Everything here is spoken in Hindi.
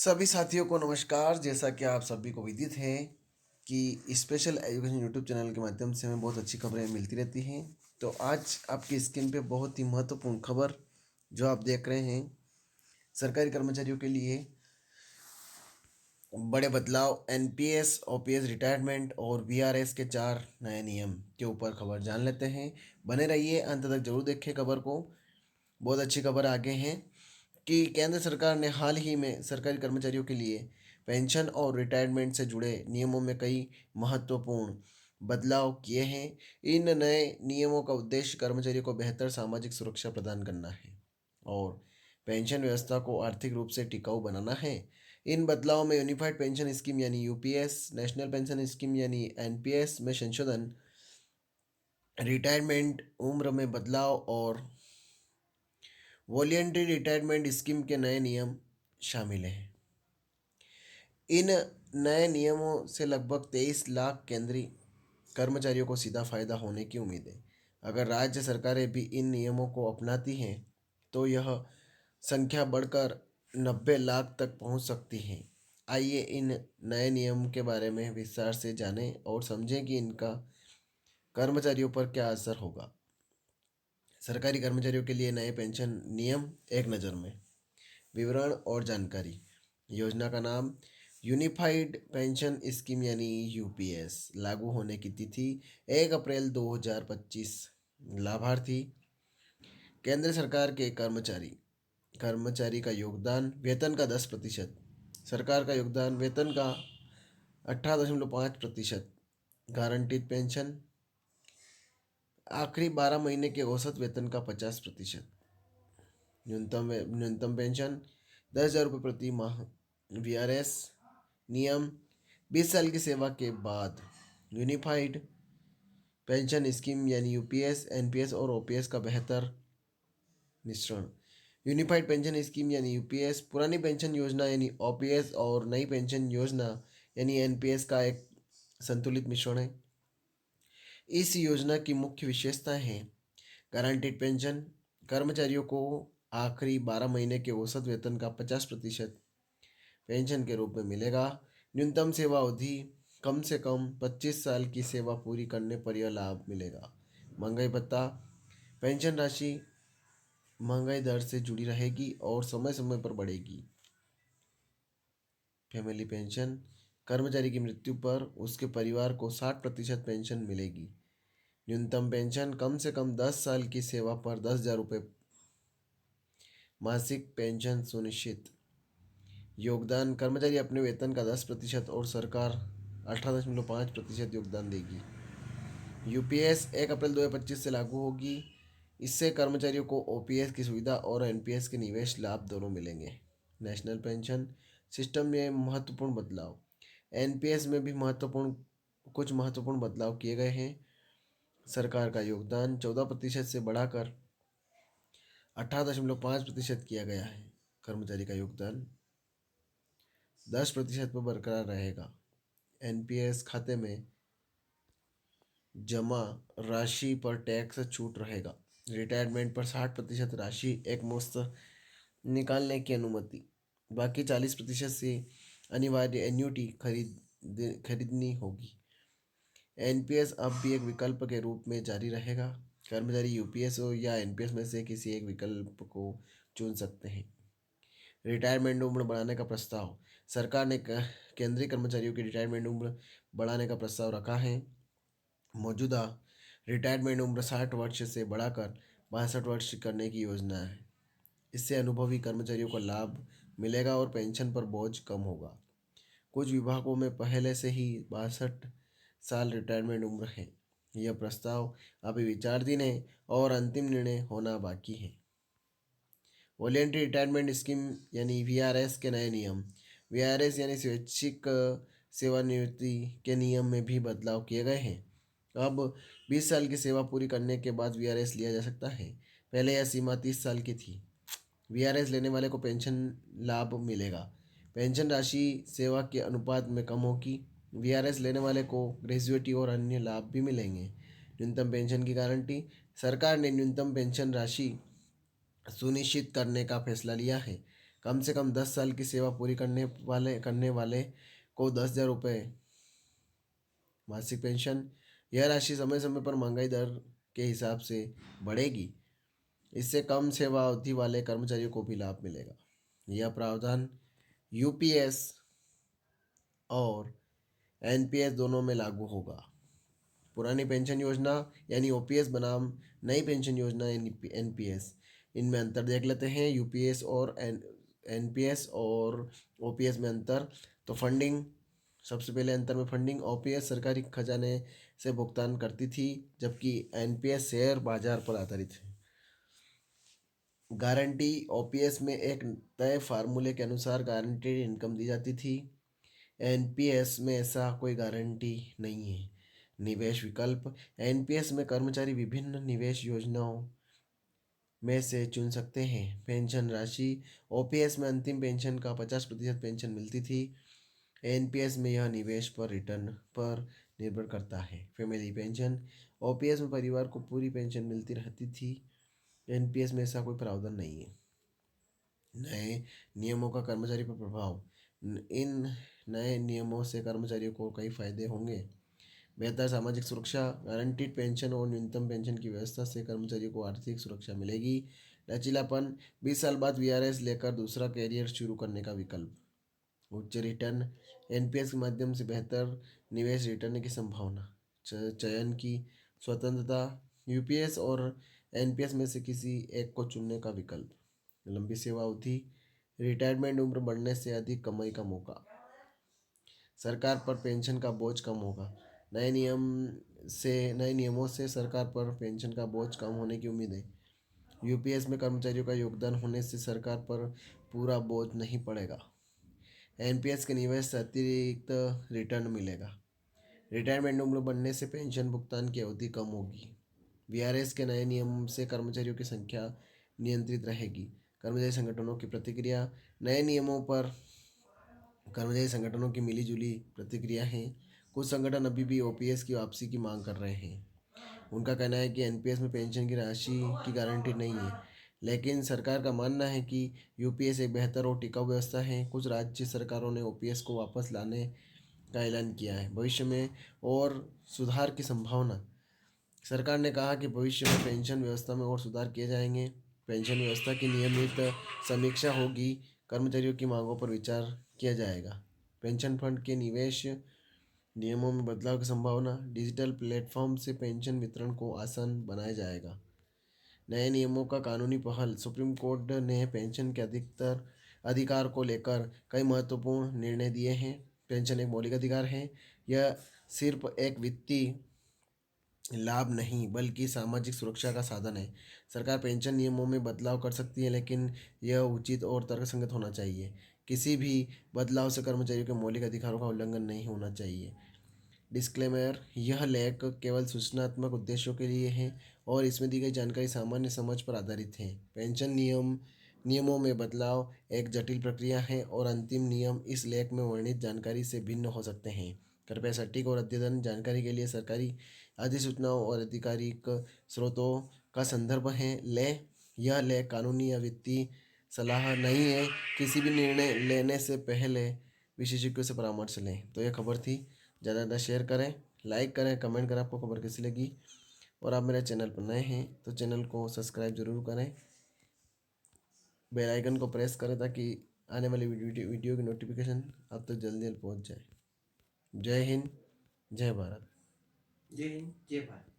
सभी साथियों को नमस्कार। जैसा कि आप सभी को विदित है कि स्पेशल एजुकेशन यूट्यूब चैनल के माध्यम से हमें बहुत अच्छी खबरें मिलती रहती हैं। तो आज आपकी स्क्रीन पे बहुत ही महत्वपूर्ण खबर जो आप देख रहे हैं, सरकारी कर्मचारियों के लिए बड़े बदलाव, एनपीएस ओपीएस रिटायरमेंट और वीआरएस के 4 नए नियम के ऊपर खबर जान लेते हैं। बने रहिए, अंत तक जरूर देखें खबर को। बहुत अच्छी खबर आगे हैं कि केंद्र सरकार ने हाल ही में सरकारी कर्मचारियों के लिए पेंशन और रिटायरमेंट से जुड़े नियमों में कई महत्वपूर्ण बदलाव किए हैं। इन नए नियमों का उद्देश्य कर्मचारियों को बेहतर सामाजिक सुरक्षा प्रदान करना है और पेंशन व्यवस्था को आर्थिक रूप से टिकाऊ बनाना है। इन बदलावों में यूनिफाइड पेंशन स्कीम यानी यूपीएस, नेशनल पेंशन स्कीम यानी एनपीएस में संशोधन, रिटायरमेंट उम्र में बदलाव और वॉलंटरी रिटायरमेंट स्कीम के नए नियम शामिल हैं। इन नए नियमों से लगभग 23 लाख केंद्रीय कर्मचारियों को सीधा फायदा होने की उम्मीद है। अगर राज्य सरकारें भी इन नियमों को अपनाती हैं तो यह संख्या बढ़कर 90 लाख तक पहुंच सकती है। आइए इन नए नियम के बारे में विस्तार से जानें और समझें कि इनका कर्मचारियों पर क्या असर होगा। सरकारी कर्मचारियों के लिए नए पेंशन नियम एक नज़र में। विवरण और जानकारी। योजना का नाम यूनिफाइड पेंशन स्कीम यानी यूपीएस। लागू होने की तिथि 1 अप्रैल 2025। लाभार्थी केंद्र सरकार के कर्मचारी। कर्मचारी का योगदान वेतन का 10%। सरकार का योगदान वेतन का 18.5%। गारंटीड पेंशन आखिरी 12 महीने के औसत वेतन का 50%। न्यूनतम पेंशन 10,000 रुपये प्रति माह। वीआरएस नियम 20 साल की सेवा के बाद यूनिफाइड पेंशन स्कीम यानी यूपीएस, एनपीएस और ओपीएस का बेहतर मिश्रण। यूनिफाइड पेंशन स्कीम यानी यूपीएस पुरानी पेंशन योजना यानी ओपीएस और नई पेंशन योजना यानी एनपीएस का एक संतुलित मिश्रण है। इस योजना की मुख्य विशेषताएं हैं: गारंटीड पेंशन कर्मचारियों को आखिरी 12 महीने के औसत वेतन का 50% पेंशन के रूप में मिलेगा। न्यूनतम सेवा अवधि कम से कम 25 साल की सेवा पूरी करने पर यह लाभ मिलेगा। महंगाई भत्ता पेंशन राशि महंगाई दर से जुड़ी रहेगी और समय समय पर बढ़ेगी। फैमिली पेंशन कर्मचारी की मृत्यु पर उसके परिवार को 60% पेंशन मिलेगी। न्यूनतम पेंशन कम से कम 10 साल की सेवा पर 10,000 रुपये। मासिक पेंशन सुनिश्चित। योगदान कर्मचारी अपने वेतन का 10% और सरकार 18.5% योगदान देगी। यूपीएस 1 अप्रैल 2025 से लागू होगी। इससे कर्मचारियों को ओपीएस की सुविधा और एनपीएस के निवेश लाभ दोनों मिलेंगे। नेशनल पेंशन सिस्टम में महत्वपूर्ण बदलाव। एनपीएस में भी कुछ महत्वपूर्ण बदलाव किए गए हैं। सरकार का योगदान 14% से बढ़ाकर 18.5% किया गया है। कर्मचारी का योगदान 10% पर बरकरार रहेगा। एनपीएस खाते में जमा राशि पर टैक्स छूट रहेगा। रिटायरमेंट पर 60% राशि एक मुश्त निकालने की अनुमति। बाकी 40% से अनिवार्य एन्युटी खरीदनी होगी। एनपीएस अब भी एक विकल्प के रूप में जारी रहेगा। कर्मचारी यूपीएस हो या एनपीएस में से किसी एक विकल्प को चुन सकते हैं। रिटायरमेंट उम्र बढ़ाने का प्रस्ताव। सरकार ने केंद्रीय कर्मचारियों की रिटायरमेंट उम्र बढ़ाने का प्रस्ताव रखा है। मौजूदा रिटायरमेंट उम्र 60 वर्ष से बढ़ाकर 62 वर्ष करने की योजना है। इससे अनुभवी कर्मचारियों को लाभ मिलेगा और पेंशन पर बोझ कम होगा। कुछ विभागों में पहले से ही 62 साल रिटायरमेंट उम्र है। यह प्रस्ताव अभी विचाराधीन है और अंतिम निर्णय होना बाकी है। वॉलेंट्री रिटायरमेंट स्कीम यानी वीआरएस के नए नियम। वीआरएस यानी स्वैच्छिक सेवानिवृत्ति के नियम में भी बदलाव किए गए हैं। अब 20 साल की सेवा पूरी करने के बाद वीआरएस लिया जा सकता है। पहले यह सीमा 30 साल की थी। वीआरएस लेने वाले को पेंशन लाभ मिलेगा। पेंशन राशि सेवा के अनुपात में कम होगी। वीआरएस लेने वाले को ग्रेजुएटी और अन्य लाभ भी मिलेंगे। न्यूनतम पेंशन की गारंटी। सरकार ने न्यूनतम पेंशन राशि सुनिश्चित करने का फैसला लिया है। कम से कम 10 साल की सेवा पूरी करने वाले को 10,000 रुपये मासिक पेंशन। यह राशि समय समय पर महंगाई दर के हिसाब से बढ़ेगी। इससे कम सेवा अवधि वाले कर्मचारियों को भी लाभ मिलेगा। यह प्रावधान यूपीएस और एनपीएस दोनों में लागू होगा। पुरानी पेंशन योजना यानी ओपीएस बनाम नई पेंशन योजना यानी एनपीएस, इनमें अंतर देख लेते हैं। यूपीएस और एनपीएस और ओपीएस में अंतर। तो फंडिंग, सबसे पहले अंतर में फंडिंग। ओपीएस सरकारी खजाने से भुगतान करती थी, जबकि एनपीएस शेयर बाजार पर आधारित है। गारंटी, ओपीएस में एक तय फार्मूले के अनुसार गारंटीड इनकम दी जाती थी। एनपीएस में ऐसा कोई गारंटी नहीं है। निवेश विकल्प, एनपीएस में कर्मचारी विभिन्न निवेश योजनाओं में से चुन सकते हैं। पेंशन राशि, ओपीएस में अंतिम पेंशन का 50% पेंशन मिलती थी। एनपीएस में यह निवेश पर रिटर्न पर निर्भर करता है। फैमिली पेंशन, ओपीएस में परिवार को पूरी पेंशन मिलती रहती थी। एनपीएस में ऐसा कोई प्रावधान नहीं है। नए नियमों का कर्मचारी पर प्रभाव, इन नए नियमों से कर्मचारियों को कई फायदे होंगे। बेहतर सामाजिक सुरक्षा, गारंटीड पेंशन और न्यूनतम पेंशन की व्यवस्था से कर्मचारियों को आर्थिक सुरक्षा मिलेगी। लचीलापन, 20 साल बाद वीआरएस लेकर दूसरा कैरियर शुरू करने का विकल्प। उच्च रिटर्न, एनपीएस के माध्यम से बेहतर निवेश रिटर्न की संभावना। चयन की स्वतंत्रता, यूपीएस और एनपीएस में से किसी एक को चुनने का विकल्प। लंबी सेवा अवधि, रिटायरमेंट उम्र बढ़ने से अधिक कमाई का मौका। सरकार पर पेंशन का बोझ कम होगा। नए नियमों से सरकार पर पेंशन का बोझ कम होने की उम्मीद है। यूपीएस में कर्मचारियों का योगदान होने से सरकार पर पूरा बोझ नहीं पड़ेगा। एनपीएस के निवेश से अतिरिक्त रिटर्न मिलेगा। रिटायरमेंट उम्र बढ़ने से पेंशन भुगतान की अवधि कम होगी। वीआरएस के नए नियम से कर्मचारियों की संख्या नियंत्रित रहेगी। कर्मचारी संगठनों की प्रतिक्रिया, नए नियमों पर कर्मचारी संगठनों की मिलीजुली प्रतिक्रिया है। कुछ संगठन अभी भी ओपीएस की वापसी की मांग कर रहे हैं। उनका कहना है कि एनपीएस में पेंशन की राशि की गारंटी नहीं है, लेकिन सरकार का मानना है कि यूपीएस एक बेहतर और टिकाऊ व्यवस्था है। कुछ राज्य सरकारों ने ओपीएस को वापस लाने का ऐलान किया है। भविष्य में और सुधार की संभावना, सरकार ने कहा कि भविष्य में पेंशन व्यवस्था में और सुधार किए जाएंगे। पेंशन व्यवस्था की नियमित समीक्षा होगी। कर्मचारियों की मांगों पर विचार किया जाएगा। पेंशन फंड के निवेश नियमों में बदलाव की संभावना, डिजिटल प्लेटफॉर्म से पेंशन वितरण को आसान बनाया जाएगा। नए नियमों का कानूनी पहल, सुप्रीम कोर्ट ने पेंशन के अधिकतर अधिकार को लेकर कई महत्वपूर्ण निर्णय दिए हैं। पेंशन एक मौलिक अधिकार है। यह सिर्फ एक वित्तीय लाभ नहीं बल्कि सामाजिक सुरक्षा का साधन है। सरकार पेंशन नियमों में बदलाव कर सकती है, लेकिन यह उचित और तर्कसंगत होना चाहिए। किसी भी बदलाव से कर्मचारियों के मौलिक अधिकारों का उल्लंघन नहीं होना चाहिए। डिस्क्लेमर, यह लेख केवल सूचनात्मक उद्देश्यों के लिए है और इसमें दी गई जानकारी सामान्य समझ पर आधारित है। पेंशन नियमों में बदलाव एक जटिल प्रक्रिया है और अंतिम नियम इस लेख में वर्णित जानकारी से भिन्न हो सकते हैं। कृपया सटीक और अद्यतन जानकारी के लिए सरकारी अधिसूचनाओं और आधिकारिक स्रोतों का संदर्भ लें। यह लेख कानूनी या वित्तीय सलाह नहीं है। किसी भी निर्णय लेने से पहले विशेषज्ञों से परामर्श लें। तो यह खबर थी। ज़्यादा ज़्यादा शेयर करें, लाइक करें, कमेंट करें आपको खबर कैसी लगी। और आप मेरे चैनल पर नए हैं तो चैनल को सब्सक्राइब जरूर करें, बेल आइकन को प्रेस करें ताकि आने वाली वीडियो की नोटिफिकेशन आप तक जल्दी पहुंच जाए। जय हिंद, जय भारत। जय हिंद, जय भारत।